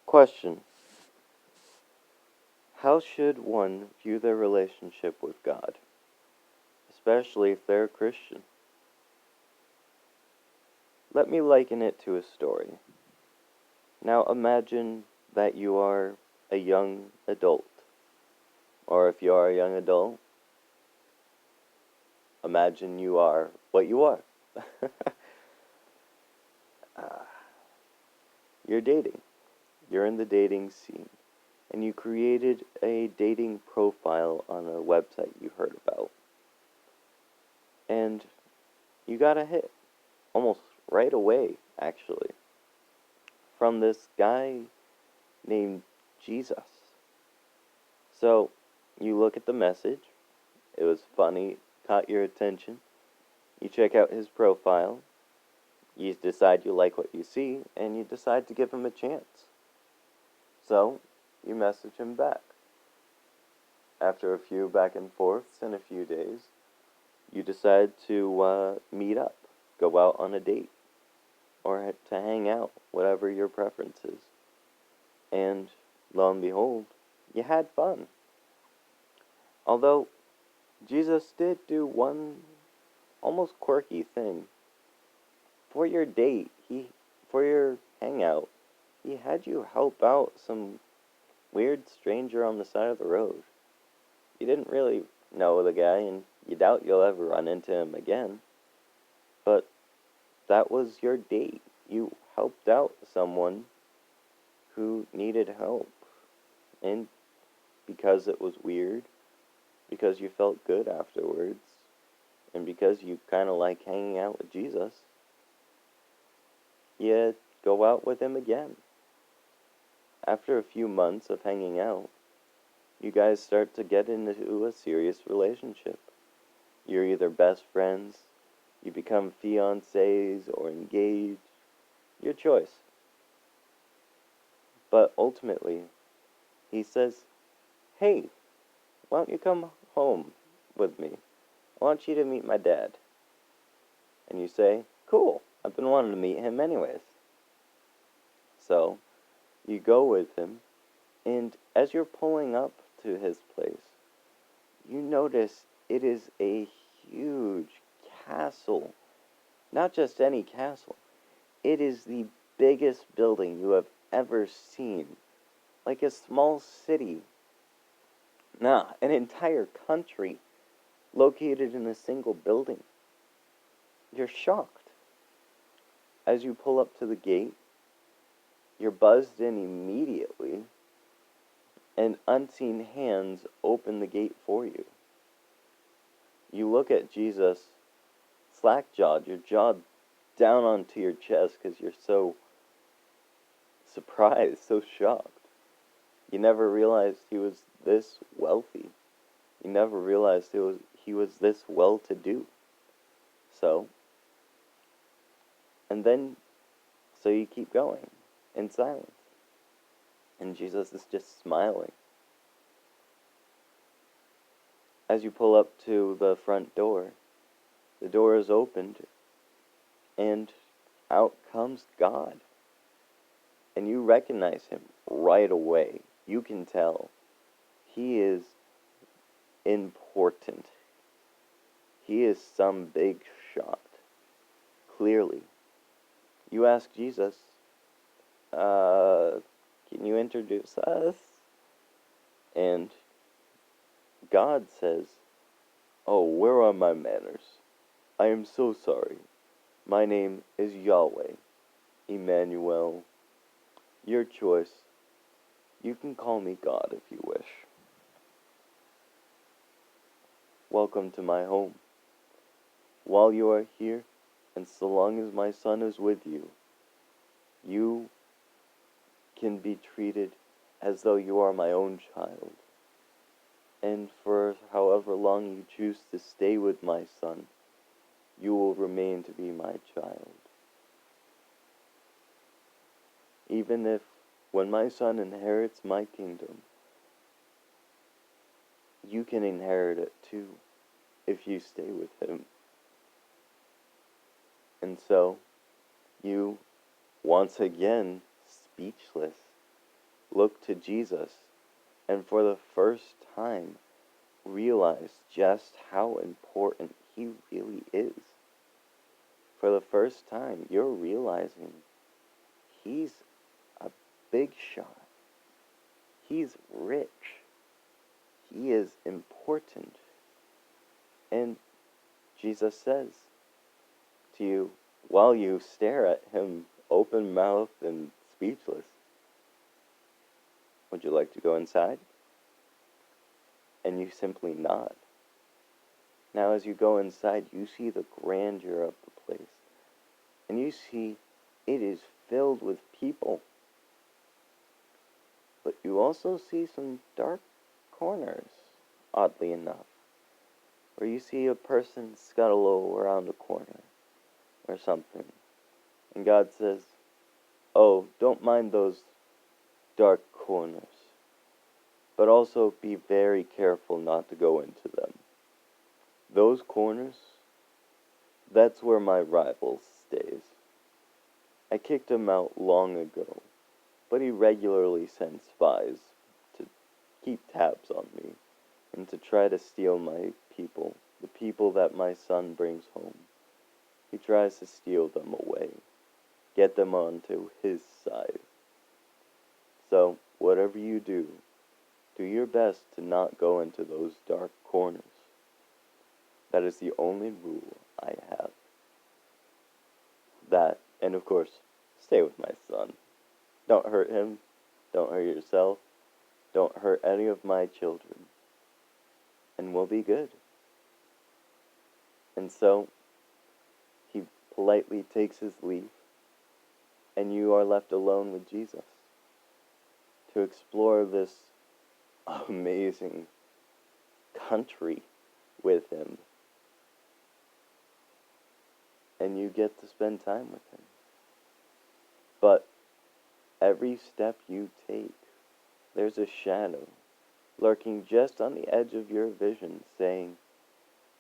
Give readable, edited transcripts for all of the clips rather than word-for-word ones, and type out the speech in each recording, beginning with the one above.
Question: how should one view their relationship with God, especially if they're a Christian? Let me liken it to a story. Now imagine that you are a young adult. Or if you are a young adult, imagine you are what you are. You're dating. You're in the dating scene. And you created a dating profile on a website you heard about. And you got a hit. Almost right away, actually. From this guy named Jesus. So, you look at the message. It was funny, caught your attention. You check out his profile. You decide you like what you see, and you decide to give him a chance. So, you message him back. After a few back and forths and a few days, you decide to meet up, go out on a date, or to hang out, whatever your preference is. And lo and behold, you had fun. Although, Jesus did do one almost quirky thing. For your date, for your hangout, he had you help out some weird stranger on the side of the road. You didn't really know the guy, and you doubt you'll ever run into him again. But that was your date. You helped out someone who needed help. And because it was weird, because you felt good afterwards, and because you kind of like hanging out with Jesus, you go out with him again. After a few months of hanging out, you guys start to get into a serious relationship. You're either best friends, you become fiancés or engaged, your choice. But ultimately, he says, "Hey, why don't you come home with me? I want you to meet my dad." And you say, "Cool, I've been wanting to meet him anyways." So, you go with him, and as you're pulling up to his place, you notice it is a huge castle. Not just any castle. It is the biggest building you have ever seen. Like a small city. Nah, an entire country located in a single building. You're shocked. As you pull up to the gate, you're buzzed in immediately, and unseen hands open the gate for you. You look at Jesus, slack-jawed, your jaw down onto your chest because you're so surprised, so shocked. You never realized he was this wealthy. You never realized he was this well-to-do. So you keep going in silence. And Jesus is just smiling. As you pull up to the front door, the door is opened, and out comes God. And you recognize him right away. You can tell. He is important. He is some big shot. Clearly. You ask Jesus, can you introduce us? And God says, "Oh, where are my manners? I am so sorry. My name is Yahweh, Emmanuel. Your choice. You can call me God if you wish. Welcome to my home. While you are here, and so long as my son is with you, you can be treated as though you are my own child. And for however long you choose to stay with my son, you will remain to be my child. Even if, when my son inherits my kingdom, you can inherit it too, if you stay with him." And so, you, once again, speechless, look to Jesus and for the first time realize just how important he really is. For the first time, you're realizing he's a big shot. He's rich. He is important. And Jesus says to you, while you stare at him open mouthed and speechless, would you like to go inside? And you simply nod. Now as you go inside, you see the grandeur of the place. And you see it is filled with people. But you also see some dark corners, oddly enough, where you see a person scuttle around a corner or something. And God says, oh, don't mind those dark corners, but also be very careful not to go into them. Those corners, that's where my rival stays. I kicked him out long ago, but he regularly sends spies to keep tabs on me and to try to steal my people, the people that my son brings home. He tries to steal them away, get them onto his side. So, whatever you do your best to not go into those dark corners. That is the only rule I have. That, and of course, stay with my son. Don't hurt him. Don't hurt yourself. Don't hurt any of my children. And we'll be good. And so, he politely takes his leave, and you are left alone with Jesus to explore this amazing country with him. And you get to spend time with him. But every step you take, there's a shadow lurking just on the edge of your vision saying,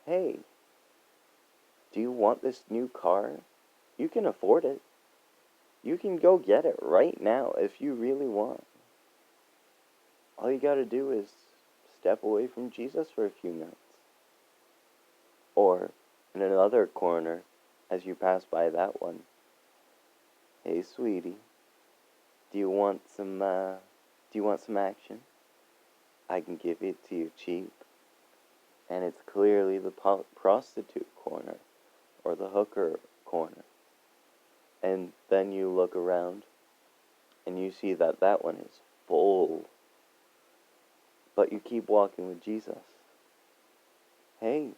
hey, do you want this new car? You can afford it. You can go get it right now if you really want. All you gotta do is step away from Jesus for a few minutes. Or, in another corner, as you pass by that one, hey sweetie, do you want some action? I can give it to you cheap. And it's clearly the prostitute corner, or the hooker corner. And then you look around, and you see that that one is full. But you keep walking with Jesus. Hey,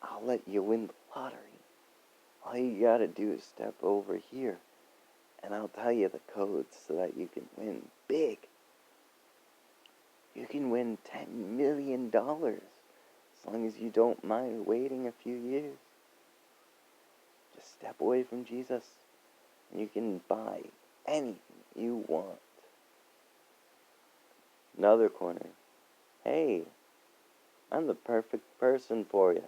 I'll let you win the lottery. All you gotta do is step over here, and I'll tell you the codes so that you can win big. You can win $10 million as long as you don't mind waiting a few years. Just step away from Jesus, and you can buy anything you want. Another corner. Hey, I'm the perfect person for you.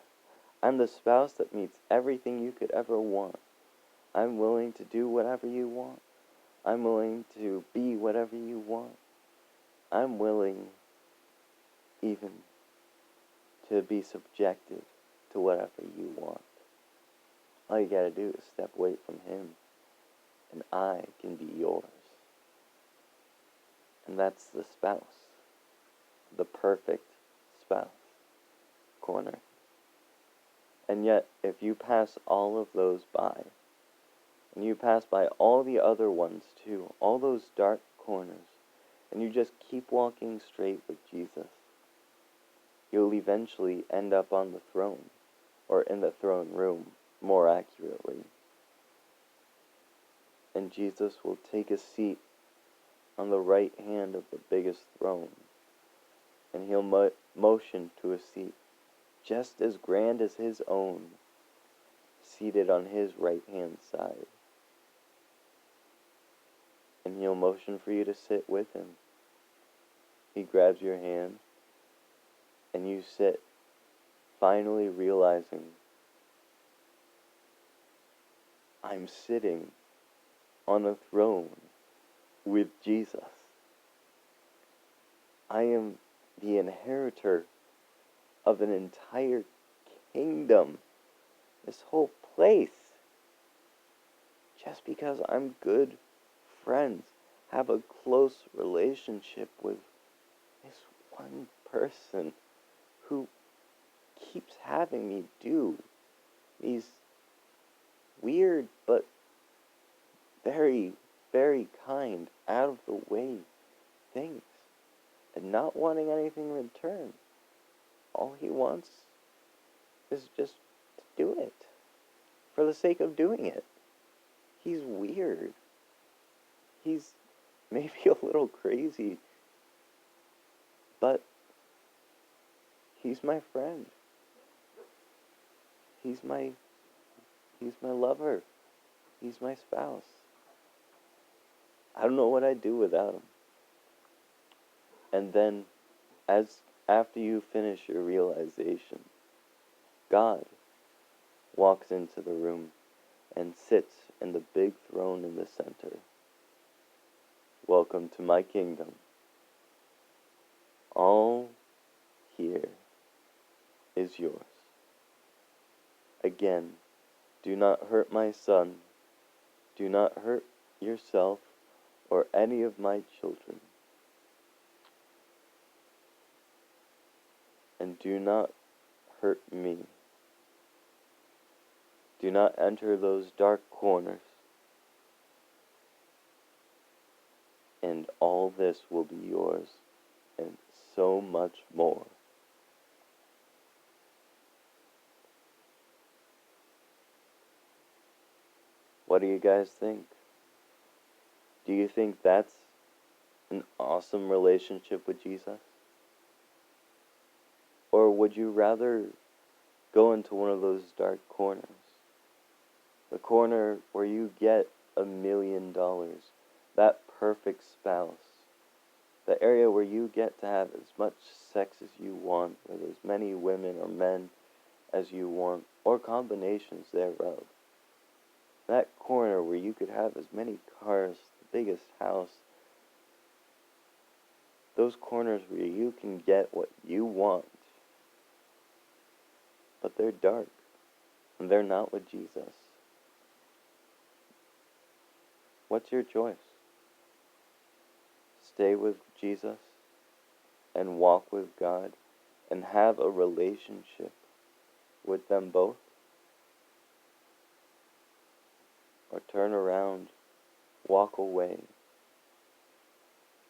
I'm the spouse that meets everything you could ever want. I'm willing to do whatever you want. I'm willing to be whatever you want. I'm willing even to be subjected to whatever you want. All you gotta do is step away from him, and I can be yours. And that's the spouse. The perfect spouse corner. And yet, if you pass all of those by, and you pass by all the other ones too, all those dark corners, and you just keep walking straight with Jesus, you'll eventually end up on the throne, or in the throne room, more accurately. And Jesus will take a seat on the right hand of the biggest throne, and he'll motion to a seat just as grand as his own, seated on his right hand side. And he'll motion for you to sit with him. He grabs your hand, and you sit, finally realizing, I'm sitting on a throne with Jesus. I am the inheritor of an entire kingdom, this whole place, just because I'm good friends, have a close relationship with this one person who keeps having me do these weird but very, very kind, out of the way things, and not wanting anything in return. All he wants is just to do it for the sake of doing it. He's weird. He's maybe a little crazy, but he's my friend. He's my lover. He's my spouse. I don't know what I'd do without him. And then, after you finish your realization, God walks into the room and sits in the big throne in the center. Welcome to my kingdom. All here is yours. Again, do not hurt my son. Do not hurt yourself or any of my children. And do not hurt me. Do not enter those dark corners. And all this will be yours, and so much more. What do you guys think? Do you think that's an awesome relationship with Jesus? Or would you rather go into one of those dark corners? The corner where you get $1 million, that perfect spouse, the area where you get to have as much sex as you want, with as many women or men as you want, or combinations thereof. That corner where you could have as many cars, the biggest house. Those corners where you can get what you want. But they're dark, and they're not with Jesus. What's your choice? Stay with Jesus and walk with God and have a relationship with them both? Or turn around, walk away,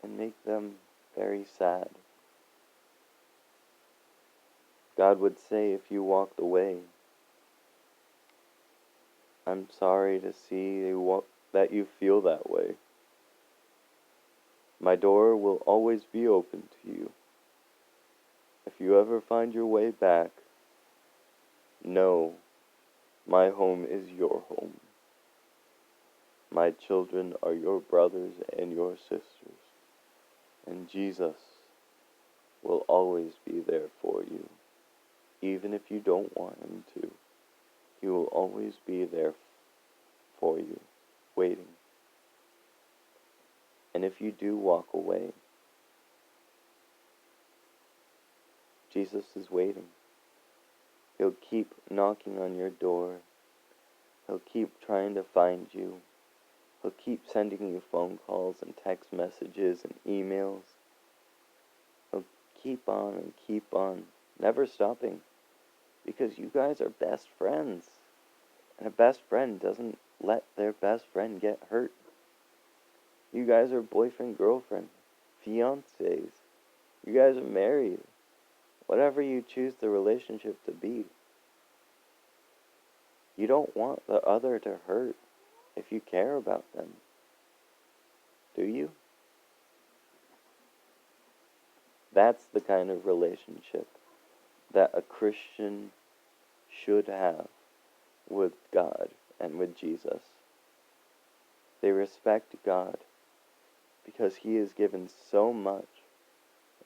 and make them very sad? God would say, if you walked away, I'm sorry to see that you feel that way. My door will always be open to you. If you ever find your way back, know my home is your home. My children are your brothers and your sisters, and Jesus will always be there for you. Even if you don't want him to, he will always be there for you, waiting. And if you do walk away, Jesus is waiting. He'll keep knocking on your door. He'll keep trying to find you. He'll keep sending you phone calls and text messages and emails. He'll keep on, never stopping. Because you guys are best friends. And a best friend doesn't let their best friend get hurt. You guys are boyfriend, girlfriend, fiancés. You guys are married. Whatever you choose the relationship to be. You don't want the other to hurt if you care about them. Do you? That's the kind of relationship that a Christian should have with God and with Jesus. They respect God because he has given so much,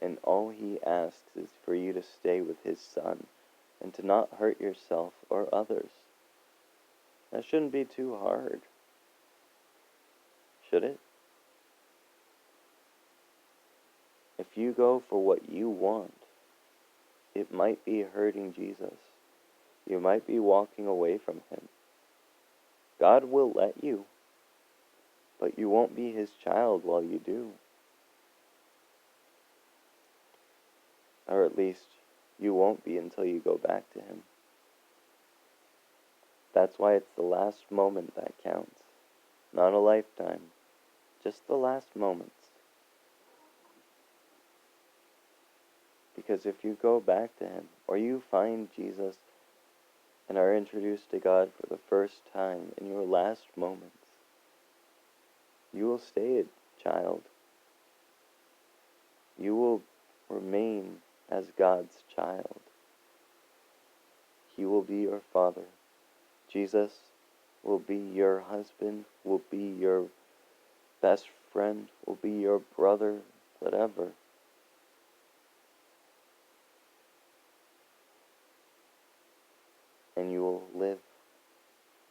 and all he asks is for you to stay with his Son and to not hurt yourself or others. That shouldn't be too hard, should it? If you go for what you want, it might be hurting Jesus. You might be walking away from him. God will let you, but you won't be his child while you do. Or at least, you won't be until you go back to him. That's why it's the last moment that counts. Not a lifetime, just the last moments. Because if you go back to him, or you find Jesus and are introduced to God for the first time in your last moments, you will stay a child. You will remain as God's child. He will be your father. Jesus will be your husband, will be your best friend, will be your brother, whatever. And you will live